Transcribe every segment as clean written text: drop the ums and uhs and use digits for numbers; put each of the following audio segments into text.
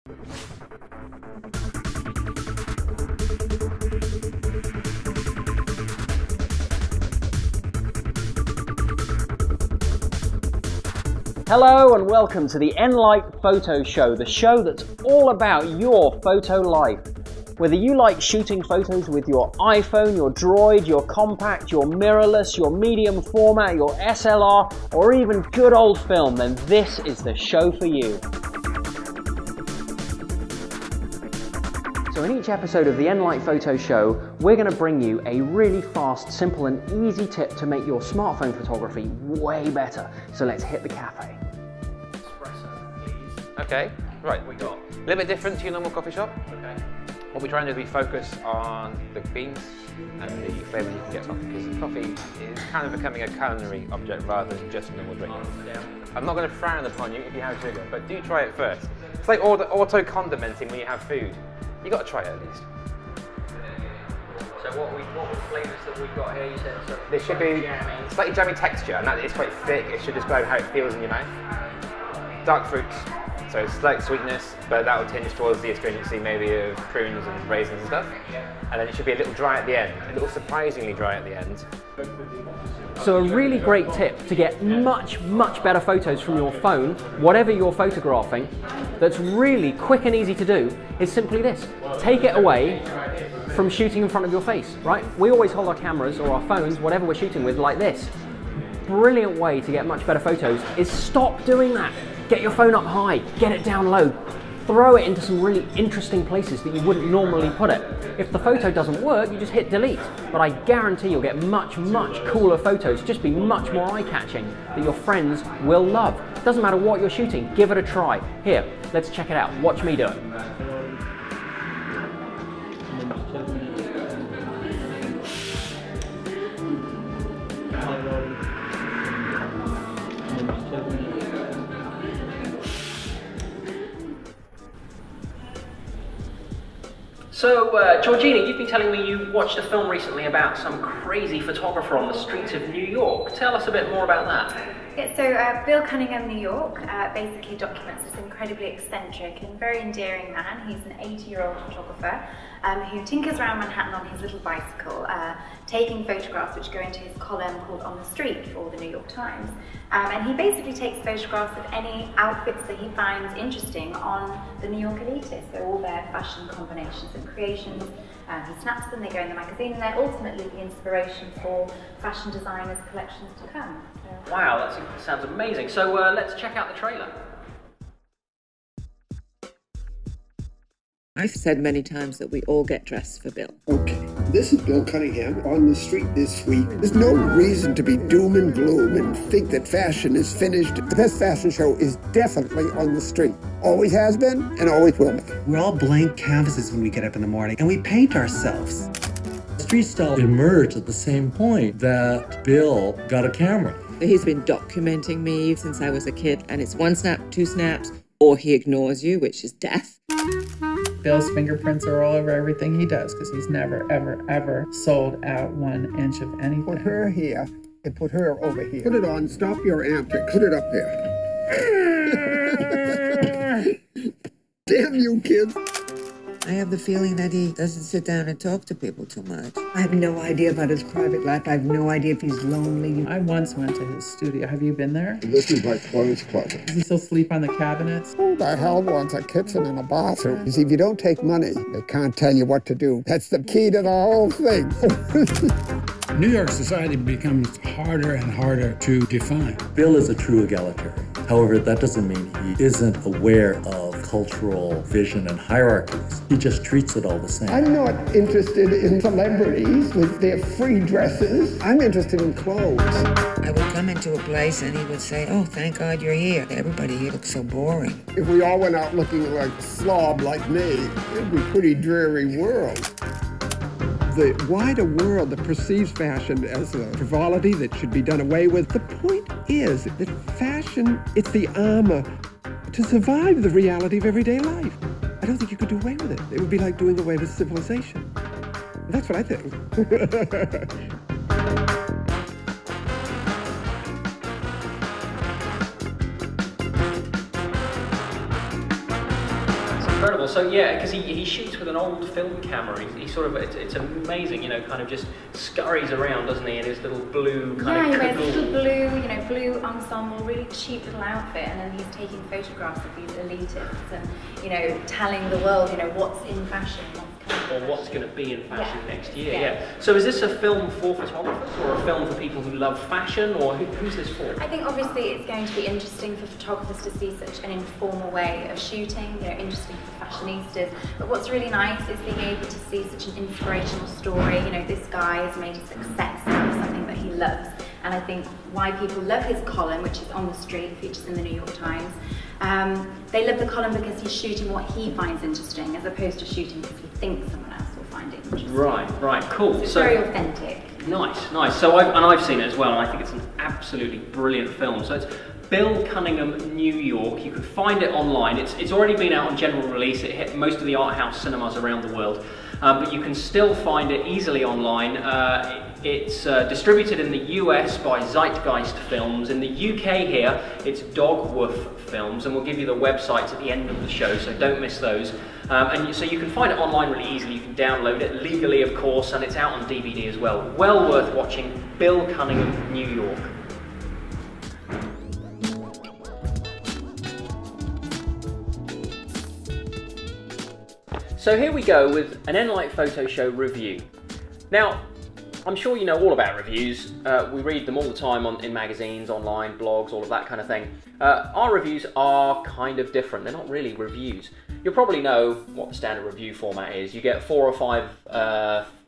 Hello and welcome to the Enlight Photo Show, the show that's all about your photo life. Whether you like shooting photos with your iPhone, your Droid, your compact, your mirrorless, your medium format, your SLR, or even good old film, then this is the show for you. So in each episode of the Enlight Photo Show, we're going to bring you a really fast, simple and easy tip to make your smartphone photography way better. So let's hit the cafe. Espresso, please. Okay, right. What we got? A little bit different to your normal coffee shop. Okay. What we try and do is we focus on the beans and the flavour you can get from it, because coffee is kind of becoming a culinary object rather than just a normal drink. Yeah. I'm not going to frown upon you if you have sugar, but do try it first. It's like auto-condimenting when you have food. You got to try it at least. So what were the flavours that we've got here? You said so This should be jammy. slightly jammy texture, and that is quite thick. It should describe how it feels in your mouth. Dark fruits, so slight sweetness, but that will tinge towards the astringency maybe of prunes and raisins and stuff. And then it should be a little dry at the end, a little surprisingly dry at the end. So a really great tip to get much better photos from your phone, whatever you're photographing, that's really quick and easy to do, is simply this. Take it away from shooting in front of your face, right? We always hold our cameras or our phones, whatever we're shooting with, like this. Brilliant way to get much better photos is stop doing that. Get your phone up high, get it down low, throw it into some really interesting places that you wouldn't normally put it. If the photo doesn't work, you just hit delete. But I guarantee you'll get much cooler photos, just be much more eye-catching, that your friends will love. Doesn't matter what you're shooting, give it a try. Here, let's check it out. Watch me do it. So, Georgina, you've been telling me you watched a film recently about some crazy photographer on the streets of New York. Tell us a bit more about that. Yeah, so Bill Cunningham New York basically documents this incredibly eccentric and very endearing man. He's an 80-year-old photographer who tinkers around Manhattan on his little bicycle, taking photographs which go into his column called On the Street for the New York Times. And he basically takes photographs of any outfits that he finds interesting on the New York elitists. So all their fashion combinations and creations. He snaps them, they go in the magazine, and they're ultimately the inspiration for fashion designers' collections to come. So, wow, that sounds amazing. So let's check out the trailer. I've said many times that we all get dressed for Bill. Okay, this is Bill Cunningham on the street this week. There's no reason to be doom and gloom and think that fashion is finished. The best fashion show is definitely on the street. Always has been and always will be. We're all blank canvases when we get up in the morning and we paint ourselves. Street style emerged at the same point that Bill got a camera. He's been documenting me since I was a kid, and it's one snap, two snaps, or he ignores you, which is death. Bill's fingerprints are all over everything he does because he's never, ever sold out 1 inch of anything. Put her here and put her over here. Put it on, stop your antics. Put it up there. Damn you, kids. I have the feeling that he doesn't sit down and talk to people too much. I have no idea about his private life. I have no idea if he's lonely. I once went to his studio. Have you been there? This is my clothes closet. Does he still sleep on the cabinets? Who the hell wants a kitchen and a bathroom? You see, if you don't take money, they can't tell you what to do. That's the key to the whole thing. New York society becomes harder and harder to define. Bill is a true egalitarian. However, that doesn't mean he isn't aware of cultural vision and hierarchies. He just treats it all the same. I'm not interested in celebrities with their free dresses. I'm interested in clothes. I would come into a place and he would say, "Oh, thank God you're here. Everybody here looks so boring." If we all went out looking like a slob like me, it'd be a pretty dreary world. The wider world that perceives fashion as a frivolity that should be done away with, the point is that fashion, it's the armor to survive the reality of everyday life. I don't think you could do away with it. It would be like doing away with civilization. That's what I think. incredible. So yeah, because he shoots with an old film camera. He sort of, it's amazing, you know, kind of just scurries around, doesn't he, in his little blue kind of... Yeah, he wears a little blue, you know, blue ensemble, really cheap little outfit, and then he's taking photographs of these elitists and, you know, telling the world, you know, what's in fashion, or what's going to be in fashion next year. Yeah. So is this a film for photographers, or a film for people who love fashion, or who's this for? I think obviously it's going to be interesting for photographers to see such an informal way of shooting, you know, interesting for fashionistas. But what's really nice is being able to see such an inspirational story. You know, this guy has made a success out of something that he loves. And I think why people love his column, which is on the street, features in the New York Times, they love the column because he's shooting what he finds interesting, as opposed to shooting because he thinks someone else will find it interesting. Right, cool. So it's very authentic. Nice. So I've seen it as well, and I think it's an absolutely brilliant film. So it's Bill Cunningham, New York. You can find it online. It's already been out on general release. It hit most of the art house cinemas around the world, but you can still find it easily online. It's distributed in the US by Zeitgeist Films. In the UK here, it's Dogwoof Films, and we'll give you the websites at the end of the show, so don't miss those. So you can find it online really easily. You can download it legally, of course, and it's out on DVD as well. Well worth watching. Bill Cunningham, New York. So here we go with an Enlight Photo Show review. Now, I'm sure you know all about reviews. We read them all the time in magazines, online, blogs, all of that kind of thing. Our reviews are kind of different. They're not really reviews. You'll probably know what the standard review format is. You get 4 or 5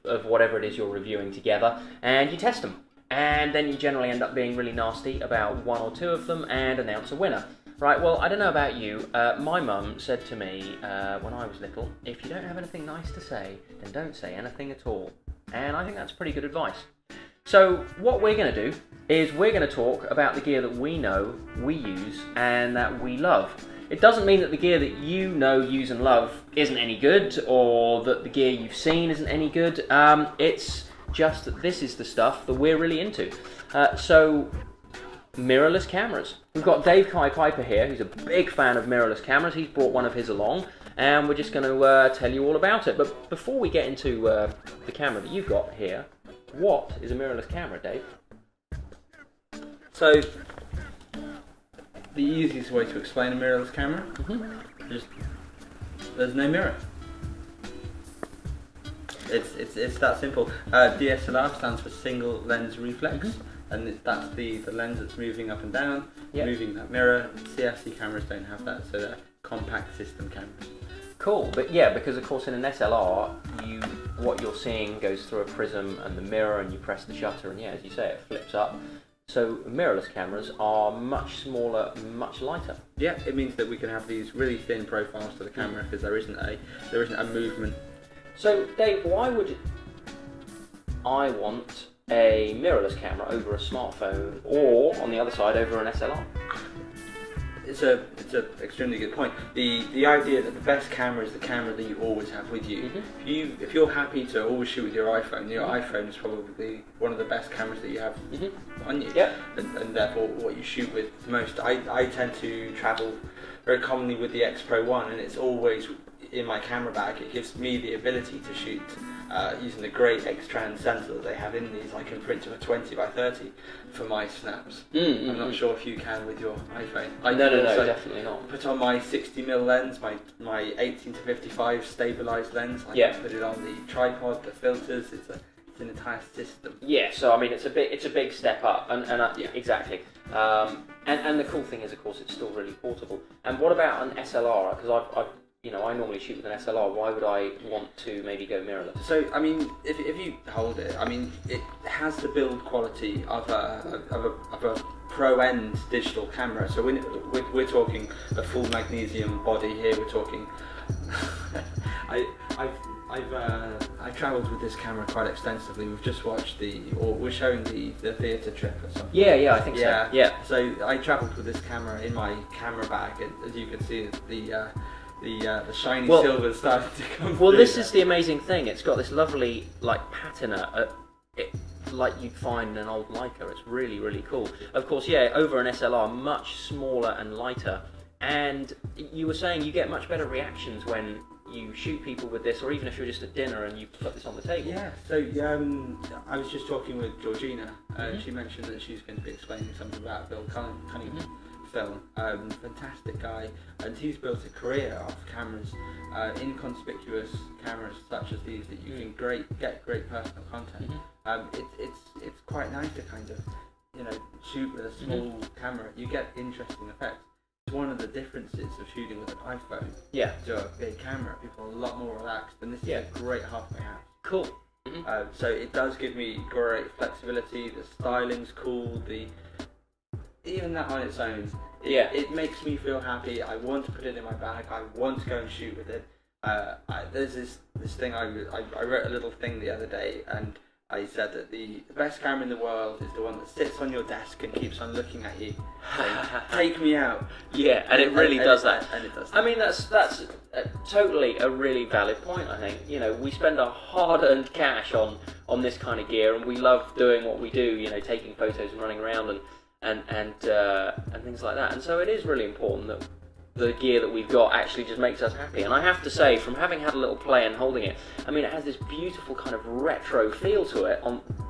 of whatever it is you're reviewing together, and you test them. And then you generally end up being really nasty about 1 or 2 of them and announce a winner. Right, well, I don't know about you. My mum said to me when I was little, if you don't have anything nice to say, then don't say anything at all. And I think that's pretty good advice. So what we're going to do is we're going to talk about the gear that we know, we use, and that we love. It doesn't mean that the gear that you know, use, and love isn't any good, or that the gear you've seen isn't any good. It's just that this is the stuff that we're really into. So, mirrorless cameras. We've got Dave Kai Piper here, who's a big fan of mirrorless cameras. He's brought one of his along, and we're just going to tell you all about it. But before we get into the camera that you've got here, what is a mirrorless camera, Dave? So, the easiest way to explain a mirrorless camera is there's no mirror. It's that simple. DSLR stands for single lens reflex, and that's the lens that's moving up and down, moving that mirror. CSC cameras don't have that, so they're compact system cameras. Cool, but yeah, because of course in an SLR, what you're seeing goes through a prism and the mirror, and you press the shutter, and yeah, as you say, it flips up. So mirrorless cameras are much smaller, much lighter. Yeah, it means that we can have these really thin profiles to the camera because there isn't a movement. So Dave, why would I want a mirrorless camera over a smartphone, or on the other side over an SLR? It's an extremely good point. The idea that the best camera is the camera that you always have with you. If you're happy to always shoot with your iPhone is probably one of the best cameras that you have on you. And therefore what you shoot with most. I tend to travel very commonly with the X-Pro1, and it's always in my camera bag. It gives me the ability to shoot using the great X-Trans sensor that they have in these. I can print to a 20 by 30 for my snaps. I'm not sure if you can with your iPhone. No, definitely not. Put on my 60mm lens, my 18 to 55 stabilized lens. I can put it on the tripod, the filters. It's an entire system. Yeah, so I mean it's a big step up, and exactly. And the cool thing is, of course, it's still really portable. And what about an SLR? Because I normally shoot with an SLR. Why would I want to maybe go mirrorless? So, I mean, if you hold it, I mean, it has the build quality of a pro-end digital camera. So we're talking a full magnesium body here. We're talking. I've travelled with this camera quite extensively. We've just watched we're showing the theatre trip or something. Yeah, I think so. Yeah. So I travelled with this camera in my camera bag, and as you can see, the shiny silver started to come through. This is the amazing thing. It's got this lovely patina, like you'd find in an old Leica. It's really, really cool. Of course, yeah, over an SLR, much smaller and lighter, and you were saying you get much better reactions when you shoot people with this, or even if you're just at dinner and you put this on the table. Yeah, so I was just talking with Georgina. She mentioned that she's going to be explaining something about Bill Cunningham film. Fantastic guy, and he's built a career of cameras, inconspicuous cameras such as these that you can get great personal content. It's quite nice to kind of, you know, shoot with a small camera. You get interesting effects. It's one of the differences of shooting with an iPhone to a big camera. People are a lot more relaxed, and this is a great halfway house. Cool. So it does give me great flexibility. The styling's cool. Even that on its own, it makes me feel happy. I want to put it in my bag. I want to go and shoot with it. There's this thing I wrote a little thing the other day, and I said that the best camera in the world is the one that sits on your desk and keeps on looking at you, saying, "Take me out." Yeah, and it really does that. And it does that. I mean, that's totally a really valid point. I think, you know, we spend our hard-earned cash on this kind of gear, and we love doing what we do. You know, taking photos and running around and things like that. And so it is really important that the gear that we've got actually just makes us happy. And I have to say, from having had a little play and holding it, I mean, it has this beautiful kind of retro feel to it,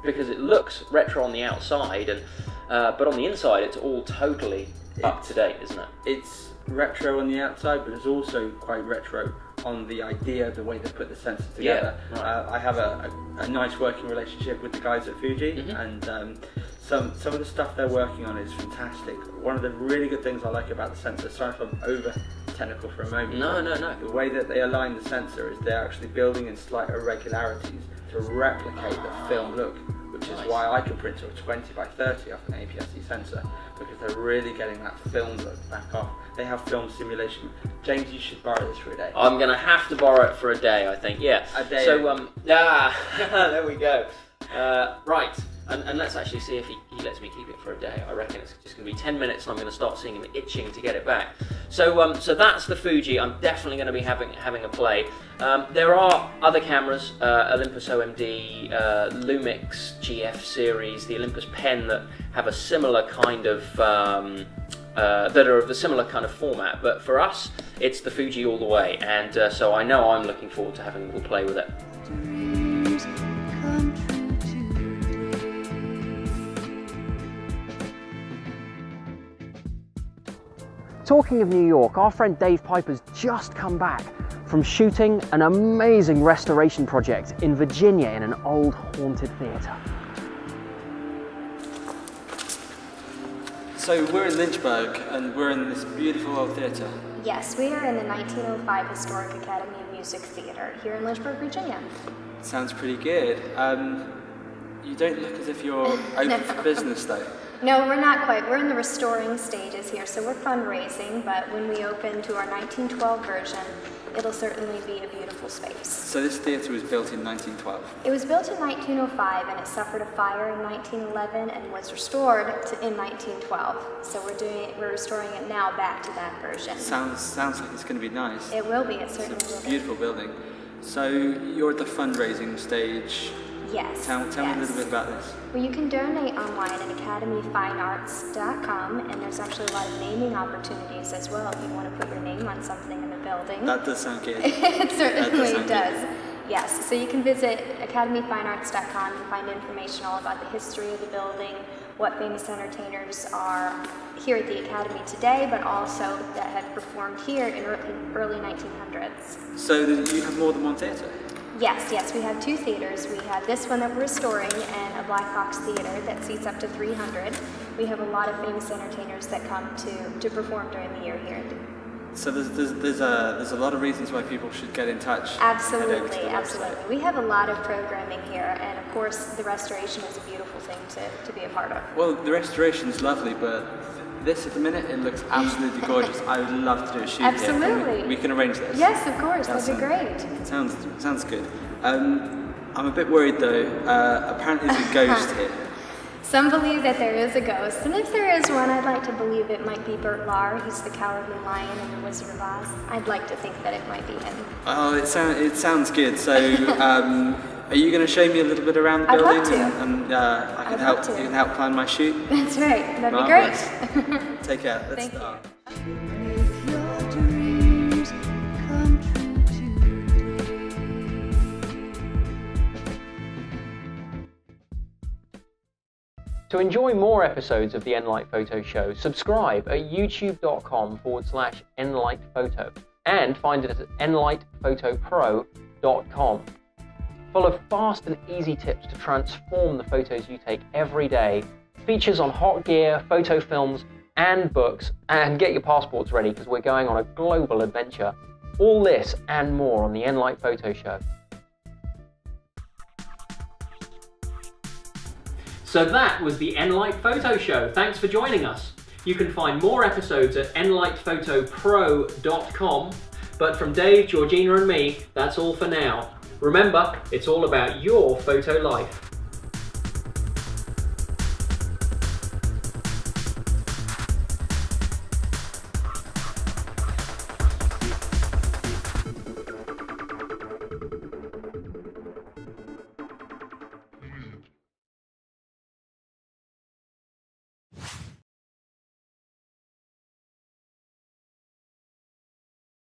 because it looks retro on the outside, and but on the inside it's all totally up to date, isn't it? It's retro on the outside, but it's also quite retro on the idea of the way they put the sensor together. I have a nice working relationship with the guys at Fuji, and some of the stuff they're working on is fantastic. One of the really good things I like about the sensor, sorry if I'm over technical for a moment. No. The way that they align the sensor is they're actually building in slight irregularities to replicate the film look, which is why I can print to a 20 by 30 off an APS-C sensor, because they're really getting that film look back off. They have film simulation. James, you should borrow this for a day. I'm gonna have to borrow it for a day, I think. Yeah. A day. So there we go. Right. And let's actually see if he lets me keep it for a day. I reckon it's just going to be 10 minutes and I'm going to start seeing him itching to get it back. So so that's the Fuji. I'm definitely going to be having a play. There are other cameras, Olympus OMD, Lumix GF series, the Olympus Pen, that have a similar kind of that are of the similar kind of format. But for us, it's the Fuji all the way. And so I know I'm looking forward to having a little play with it. Talking of New York, our friend Dave Piper's just come back from shooting an amazing restoration project in Virginia in an old haunted theatre. So we're in Lynchburg and we're in this beautiful old theatre. Yes, we are in the 1905 Historic Academy of Music Theatre here in Lynchburg, Virginia. Sounds pretty good. You don't look as if you're open for business though. No, we're not quite. We're in the restoring stages here, so we're fundraising, but when we open to our 1912 version, it'll certainly be a beautiful space. So this theatre was built in 1912? It was built in 1905, and it suffered a fire in 1911 and was restored in 1912. So we're restoring it now back to that version. Sounds like it's going to be nice. It will be. It certainly will be. It's a beautiful building. So you're at the fundraising stage. Yes. Tell me a little bit about this. Well, you can donate online at academyfinearts.com, and there's actually a lot of naming opportunities as well if you want to put your name on something in the building. That does sound good. It certainly does. Yes, so you can visit academyfinearts.com and find information all about the history of the building, what famous entertainers are here at the Academy today, but also that have performed here in early 1900s. So you have more than one theatre? Yes, we have two theaters. We have this one that we're restoring and a black box theater that seats up to 300. We have a lot of famous entertainers that come to perform during the year here. So there's a lot of reasons why people should get in touch. Absolutely. We have a lot of programming here, and of course the restoration is a beautiful thing to be a part of. Well, the restoration is lovely, but this at the minute, it looks absolutely gorgeous. I would love to do a shoot Absolutely. here. We can arrange this. Yes, of course. That'd be great. Sounds good. I'm a bit worried though. Apparently there's a ghost here. Some believe that there is a ghost, and if there is one, I'd like to believe it might be Bert Lahr. He's the Cowardly Lion in The Wizard of Oz. I'd like to think that it might be him. Oh, it sounds good. So, are you going to show me a little bit around the building? I'd love to. And I can help. You can help plan my shoot. That's right. That'd be great. Take care. Let's start. To enjoy more episodes of the Enlight Photo Show, subscribe at youtube.com/enlightphoto and find it at enlightphotopro.com. Full of fast and easy tips to transform the photos you take every day, features on hot gear, photo films, and books, and get your passports ready because we're going on a global adventure. All this and more on the Enlight Photo Show. So that was the Enlight Photo Show. Thanks for joining us. You can find more episodes at enlightphotopro.com, but from Dave, Georgina and me, that's all for now. Remember, it's all about your photo life.